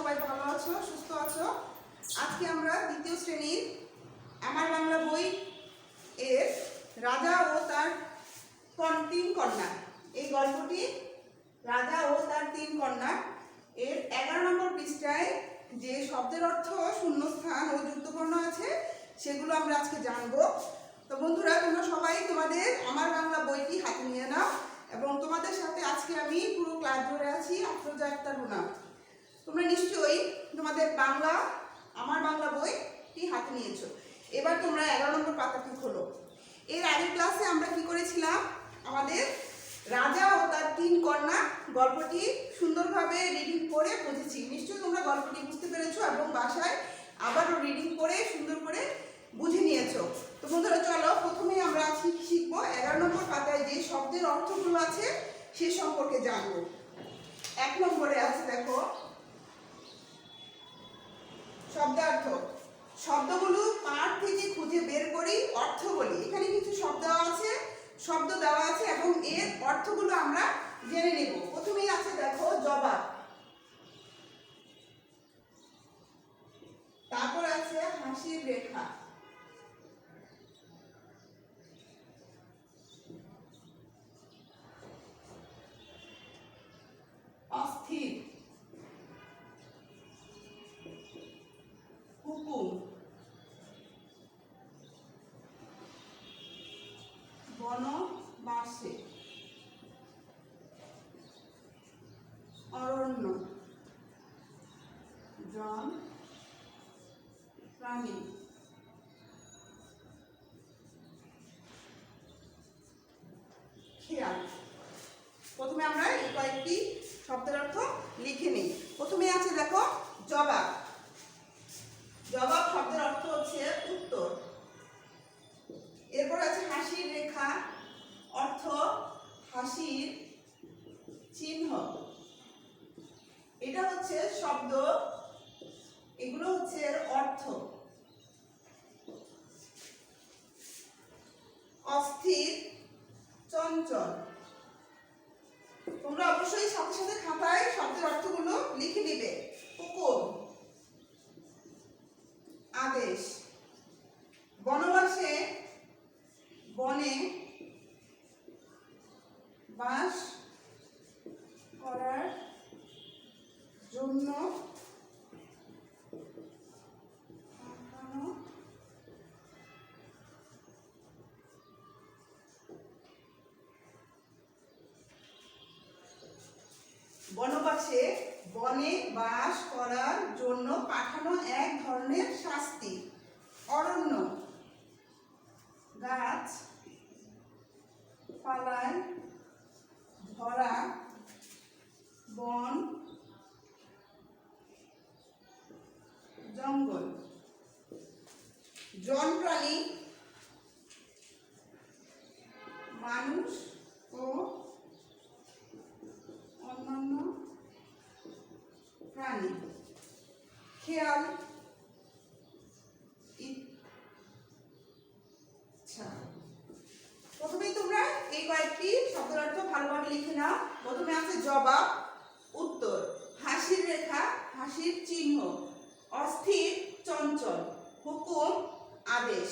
সবাই ভালো আছো, সুস্থ আছো। আজকে আমরা দ্বিতীয় শ্রেণীর আমার বাংলা বই এর রাজা ও তার তিন কন্যা, এই গল্পটি রাজা ও তার তিন কন্যা এর 11 নম্বর পৃষ্ঠায় যে শব্দের অর্থ শূন্যস্থান ও যুক্তবর্ণ আছে সেগুলো আমরা আজকে জানবো। তো বন্ধুরা, তোমরা সবাই তোমাদের আমার বাংলা বইটি হাতে নিয়ে নাও এবং তোমাদের সাথে আজকে আমি পুরো ক্লাস ধরে আছি আফরোজা আক্তার রুনা। তোমরা নিশ্চয়ই তোমাদের বাংলা আমার বাংলা বইটি হাতে নিয়েছো। এবার তোমরা 11 নম্বর পাতাটি খোলো। এর আগের ক্লাসে আমরা কি করেছিলাম, আমাদের রাজা ও তার তিন কন্যা গল্পটি সুন্দরভাবে রিডিং করে বুঝেছি। নিশ্চয়ই তোমরা গল্পটি বুঝতে পেরেছো এবং বাসায় আবারও রিডিং করে সুন্দর করে বুঝে নিয়েছো। তো বন্ধুরা, চলো প্রথমেই আমরা শিখবো 11 নম্বর পাতায় যে শব্দের অর্থগুলো আছে সে সম্পর্কে জানবো। 1 নম্বরে আছে, দেখো, শব্দার্থ। শব্দগুলো পাঠ থেকে খুঁজে বের করি, অর্থ বলি। এখানে কিছু শব্দ দেওয়া আছে এবং এর অর্থগুলো আমরা জেনে নেব। প্রথমেই আছে, দেখো, জবাব। তারপর আছে হাসির রেখা, অস্থির, হুকুম, বনবাসে, অরণ্য, জন, প্রাণী। খেয়াল। প্রথমে আমরা এই কয়েকটি শব্দের অর্থ লিখে নিই। প্রথমে আছে, দেখো, জবাব। জবাব শব্দের অর্থ হচ্ছে উত্তর। এরপর আছে হাসির রেখা, অর্থ হাসির চিহ্ন। এটা হচ্ছে শব্দ, এগুলো হচ্ছে এর অর্থ। অস্থির, চঞ্চল। তোমরা অবশ্যই সাথে সাথে খাতায় শব্দের অর্থগুলো লিখে নিবে। হুকুম, আদেশ। বনবাসে, বনে বাস করার জন্য বনবাসে, বনে বাস করার জন্য পাঠানো এক ধরনের শাস্তি। অরণ্য, গাছ পালায় ভরা বন, জঙ্গল। জন প্রাণী, মানুষ ও অন্যান্য প্রাণী। খেয়াল, ইচ্ছা। প্রথমেই তোমরা এই কয়েকটি শব্দের অর্থ ভালোভাবে লিখে নাও। প্রথমে আছে জবাব, উত্তর। হাসির রেখা, হাসির চিহ্ন। অস্থির, চঞ্চল। হুকুম, আদেশ।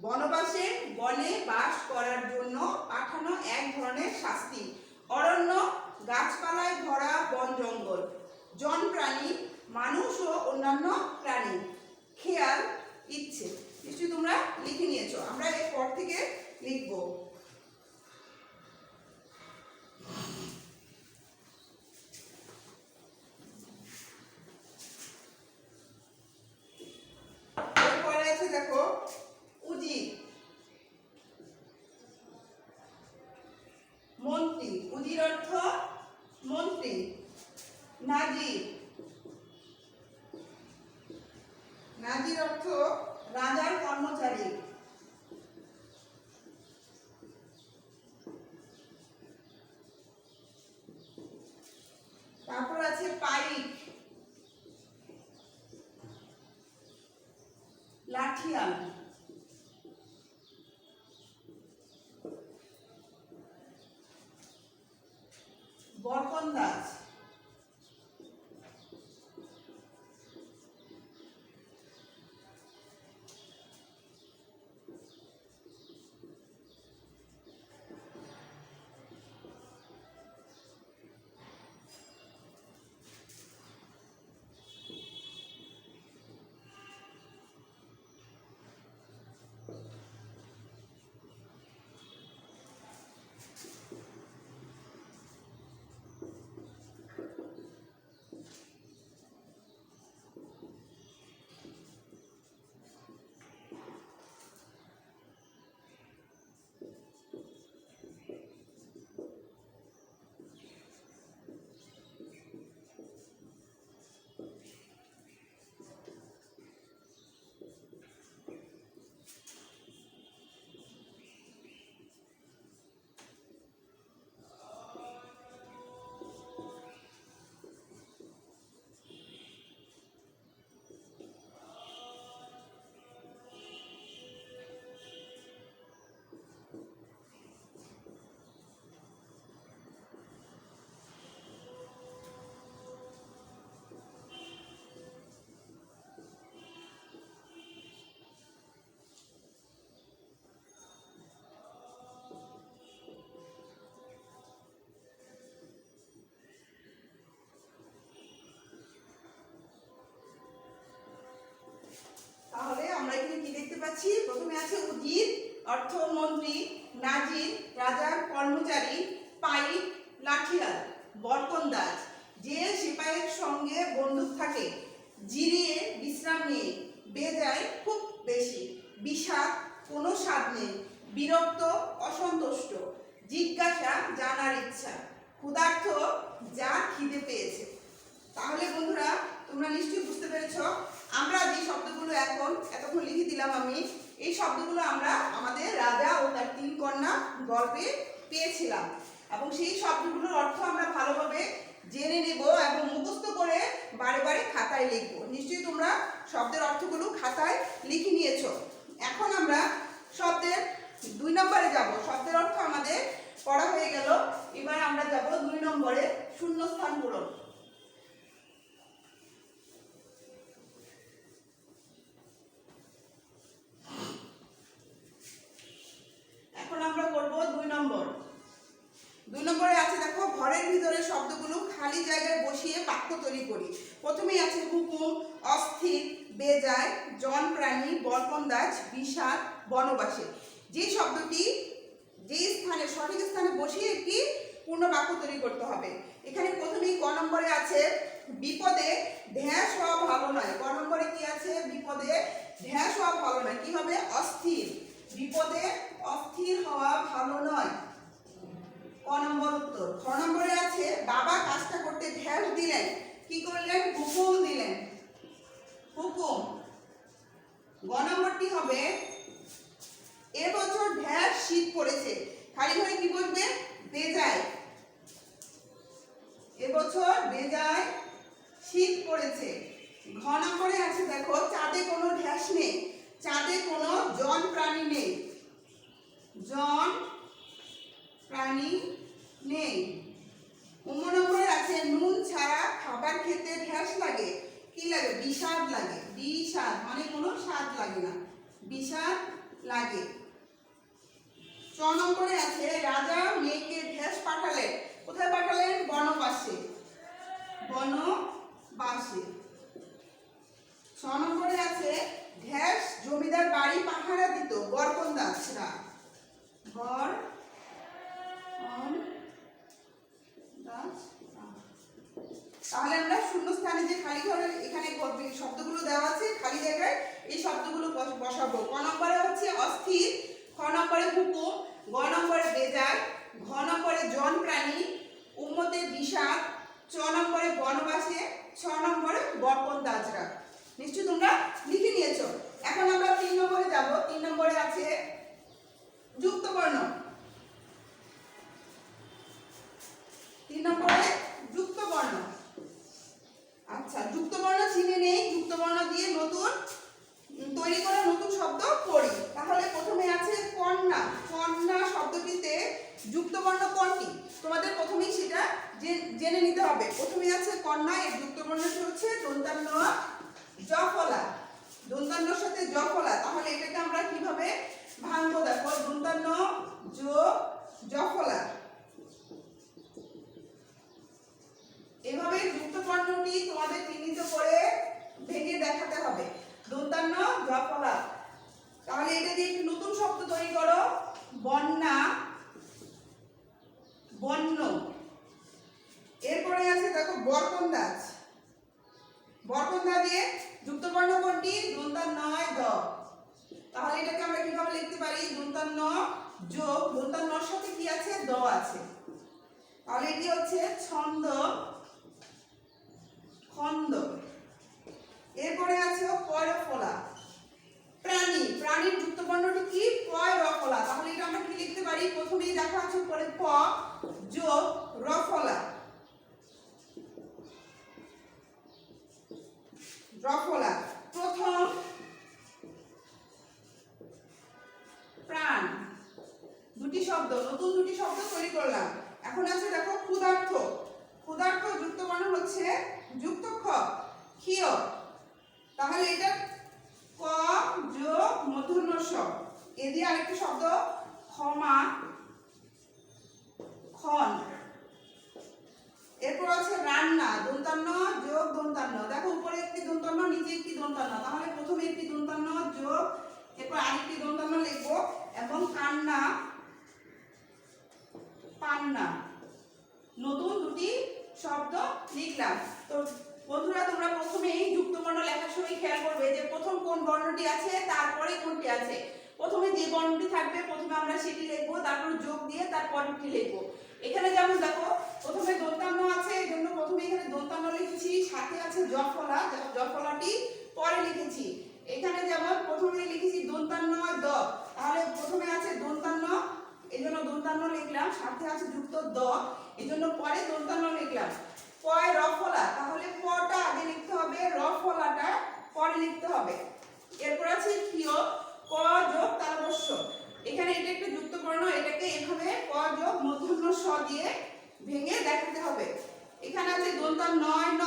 বনবাসে, বনে বাস করার জন্য পাঠানো এক ধরনের শাস্তি। অরণ্য, গাছপালায় ভরা বন জঙ্গল। জন প্রাণী, মানুষ ও অন্যান্য প্রাণী। খেয়াল, ইচ্ছে। নিশ্চয়ই তোমরা লিখে নিয়েছো, আমরা এর পর থেকে লিখবো। এরপরে আছে, দেখো, উজির, মন্ত্রী। উজির অর্থ মন্ত্রী। নাজির, নাজির অর্থ রাজার কর্মচারী। তারপর আছে পাইক, লাঠিয়াল। বরকন্দাজ, আছে উজির অর্থমন্ত্রী, নাজির রাজার কর্মচারী, পাইক লাঠিয়াল, বরকন্দাজ যে সিপাহীর সঙ্গে বন্দুক থাকে, জিরিয়ে বিশ্রাম নিয়ে, বেজায় খুব বেশি, বিষাদ কোনো স্বাদ নেই, বিরক্ত অসন্তুষ্ট, জিজ্ঞাসা জানার ইচ্ছা, ক্ষুধার্ত যা খিদে পেয়েছে। তাহলে বন্ধুরা তোমরা নিশ্চয়ই বুঝতে পেরেছো আমরা যে শব্দগুলো এতক্ষণ লিখে দিলাম আমি, এই শব্দগুলো আমরা আমাদের রাজা ও তার 3 কন্যা গল্পে পেয়েছিলাম এবং সেই শব্দগুলোর অর্থ আমরা ভালোভাবে জেনে নেব এবং মুখস্থ করে বারে বারে খাতায় লিখব। নিশ্চয়ই তোমরা শব্দের অর্থগুলো খাতায় লিখে নিয়েছো। এখন আমরা শব্দের 2 নম্বরে যাব। শব্দের অর্থ আমাদের পড়া হয়ে গেল, এবার আমরা যাব 2 নম্বরে শূন্যস্থান পূরণ। এখন আমরা করব 2 নম্বর। 2 নম্বরে আছে দেখো ঘরের ভিতরে শব্দগুলো খালি জায়গায় বসিয়ে বাক্য তৈরি করি। প্রথমেই আছে হুকুম, অস্থির, বেজায়, জন প্রাণী, বরকন্দাজ, বিষাদ, বনবাসী। যে শব্দটি যে স্থানে সঠিক স্থানে বসিয়ে একটি পূর্ণ বাক্য তৈরি করতে হবে। এখানে প্রথমেই ক নম্বরে আছে বিপদে ঢ্যাস হওয়া ভালো নয়। ক নম্বরে কি আছে? বিপদে ঢ্যাস হওয়া ভালো নয়। কি হবে? অস্থির। বিপদে অস্থির হওয়া ভালো নয়। ক নম্বর উত্তর। খ নম্বরে আছে বাবা কাজটা করতে ঢ্যাস দিলেন। কি করলেন? হুকুম দিলেন। হুকুম। গ নম্বরটি হবে এবছর ঢ্যাস শীত পড়েছে। খালি ঘরে কি বলবে? বেজায়। এবছর বেজায় শীত পড়েছে। ঘ নম্বরে আছে দেখো চাঁদে কোনো ঢ্যাস নেই। চাঁদে কোনো জন প্রাণী নেই। জন প্রাণী নেই। উম নম্বরে আছে নুন ছাড়া খাবার খেতে ঢ্যাস লাগে। কি লাগে? বিষাদ লাগে। বিষাদ মানে কোনো স্বাদ লাগে না, বিষাদ লাগে। চ নম্বরে আছে রাজা মেয়েকে ঢ্যাস পাঠালেন। কোথায় পাঠালেন? বনবাসে। বনবাসে। ছ নম্বরে আছে ঢ্যাস জমিদার বাড়ি পাহারা দিত। বরকন্দাজরা। তাহলে আমরা শূন্য স্থানে যে খালি ঘরে এখানে শব্দগুলো দেওয়া আছে খালি জায়গায় এই শব্দগুলো বসাবো। ক নম্বরে হচ্ছে অস্থির, খ নম্বরে হুকুম, গ নম্বরে বেজায়, ঘ নম্বরে জন প্রাণী, উম্মতে বিষাদ, চ নম্বরে বনবাসে, ছ নম্বরে বরকন্দাজরা। নিশ্চয়ই তোমরা লিখে নিয়েছো। এখন আমরা 3 নম্বরে যাব। 3 নম্বরে আছে যুক্তবর্ণ। 3 নম্বরে যুক্তবর্ণ। আচ্ছা, যুক্তবর্ণ চিনে নেই, যুক্তবর্ণ দিয়ে নতুন তৈরি করা নতুন শব্দ পড়ি। তাহলে প্রথমে আছে কন্যা। কন্যা শব্দটিতে যুক্তবর্ণ কোনটি? তোমাদের প্রথমেই সেটা জেনে নিতে হবে। প্রথমে আছে কন্যা, এর যুক্তবর্ণটি হচ্ছে দন্তান্ন জফলা। দন্তান্নর সাথে জফলা। তাহলে এটাকে আমরা কিভাবে ভাঙবো? দেখো দন্তান্ন যোগ জফলা। এভাবে যুক্তবর্ণটি তোমাদের চিহ্নিত করে ভেঙে দেখাতে হবে। দন্তান্ন জফলা। তাহলে এটা দিয়ে একটি নতুন শব্দ তৈরি করো। বন্যা, বন্য। এরপরে আছে দেখো বরকন্দাজ। বরকন্দাজে যুক্তবর্ণ কোনটি? দন্তান্ন দ। তাহলে এটাকে আমরা কিভাবে লিখতে পারি? দন্তান্ন যোগ দন্তান্নর সাথে কি আছে? দ আছে। তাহলে এটি হচ্ছে ছন্দ, খন্দ। এরপরে আছে পয়রফলা। প্রাণী। প্রাণীর যুক্তবর্ণটি কি? পয়রফলা। তাহলে এটা আমরা কি লিখতে পারি? প্রথমেই দেখা আছে পরে প যোগ রফলা। রফলা। প্রথম প্রাণ। দুটি শব্দ, নতুন দুটি শব্দ তৈরি করলাম। এখন আছে দেখো ক্ষুধার্ত। ক্ষুধার্ত যুক্তবর্ণ হচ্ছে যুক্ত খ, ক্ষীয়। তাহলে এটা ক যোগ মূর্ধন্য ষ। এ দিয়ে আরেকটি শব্দ ক্ষমা, খন। এরপর আছে রান্না। দন্তান্ন যোগ দন্তান্ন। দেখো উপরে একটি দন্তান্ন, নিচে একটি দন্তান্ন। তাহলে প্রথমে একটি দন্তান্ন যোগ এরপর আরেকটি দন্তান্ন লিখবো এবং কান্না পান্না, নতুন দুটি শব্দ লিখলাম। তো বন্ধুরা তোমরা প্রথমেই যুক্তবর্ণ লেখার সময় খেয়াল করবে যে প্রথম কোন বর্ণটি আছে তারপরে কোনটি আছে। প্রথমে যে বর্ণটি থাকবে প্রথমে আমরা সেটি লিখবো, তারপর যোগ দিয়ে তারপরটি লিখবো। এখানে যেমন দেখো প্রথমে দন্তান্ন আছে, এই জন্য প্রথমে এখানে দন্তান্ন লিখেছি, সাথে আছে জফলা, জফলাটি পরে লিখেছি। এখানে যেমন প্রথমে লিখেছি দন্তান্ন দ, তাহলে প্রথমে আছে দন্তান্ন, এই জন্য দন্তান্ন লিখলাম, সাথে আছে যুক্ত দ, এই জন্য পরে দন্তান্ন লিখলাম। পয় রফলা, তাহলে পটা আগে লিখতে হবে, রফলাটা পরে লিখতে হবে। এরপর আছে ক্ষিয়, ক যোগ তালবস্য, এখানে এটা একটা যুক্ত বর্ণ, এটাকে এভাবে ক যোগ মূর্ধন্য স দিয়ে ভেঙে দেখাতে হবে। এখানে আছে দন্তান্ন ন,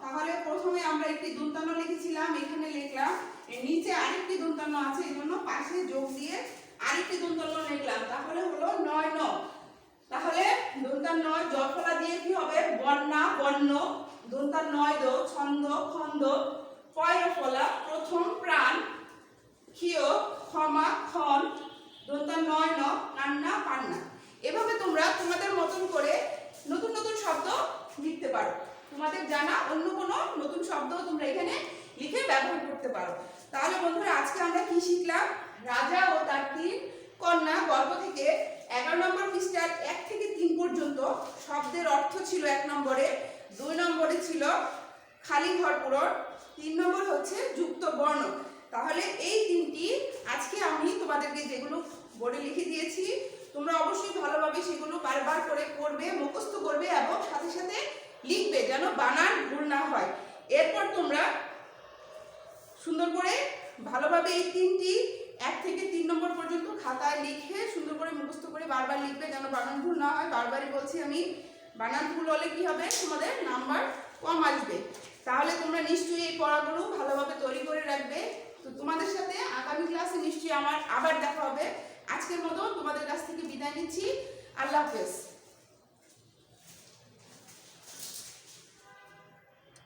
তাহলে প্রথমে আমরা একটি দন্তান্ন লিখেছিলাম, এখানে লিখলাম, এর নিচে আরেকটি দন্তান্ন আছে, এই জন্য পাশে যোগ দিয়ে আরেকটি দন্তান্ন লিখলাম, তাহলে হলো নয় ন। তাহলে দন্তান্ন জফলা দিয়ে কি হবে বর্ণা বর্ণ, দন্তান্ন দ ছন্দ খন্ড, পয়রফলা প্রথম প্রাণ, ক্ষিয় ক্ষমা ক্ষণ, দন্তান্ন ন কান্না পান্না। এভাবে তোমরা তোমাদের মতন করে নতুন নতুন শব্দ লিখতে পারো, তোমাদের জানা অন্য কোনো নতুন শব্দ তোমরা এখানে লিখে ব্যবহার করতে পারো। তাহলে বন্ধুরা আজকে আমরা কি শিখলাম, রাজা ও তার 3 কন্যা গল্প থেকে 11 নম্বর পৃষ্ঠার 1 থেকে 3 পর্যন্ত শব্দের অর্থ ছিল 1 নম্বরে, 2 নম্বরে ছিল খালি ঘর পূরণ, 3 নম্বর হচ্ছে যুক্ত বর্ণ। তাহলে এই 3টি আজকে আমি তোমাদেরকে যেগুলো বোর্ডে লিখে দিয়েছি তোমরা অবশ্যই ভালোভাবে সেগুলো বারবার করে পড়বে, মুখস্থ করবে এবং সাথে সাথে লিখবে যেন বানান ভুল না হয়। এরপর তোমরা সুন্দর করে ভালোভাবে এই 3টি 1 থেকে 3 নম্বর পর্যন্ত খাতায় লিখে সুন্দর করে মুখস্থ করে বারবার লিখবে যেন বানান ভুল না হয়। বারবারই বলছি আমি, বানান ভুল হলে কি হবে তোমাদের নাম্বার কম আসবে। তাহলে তোমরা নিশ্চয়ই এই পড়াগুলো ভালোভাবে তৈরি করে রাখবে। তো তোমাদের সাথে আগামী ক্লাসে নিশ্চয়ই আমার আবার দেখা হবে। আজকের মতো তোমাদের কাছ থেকে বিদায় নিচ্ছি, আল্লাহ হাফেজ।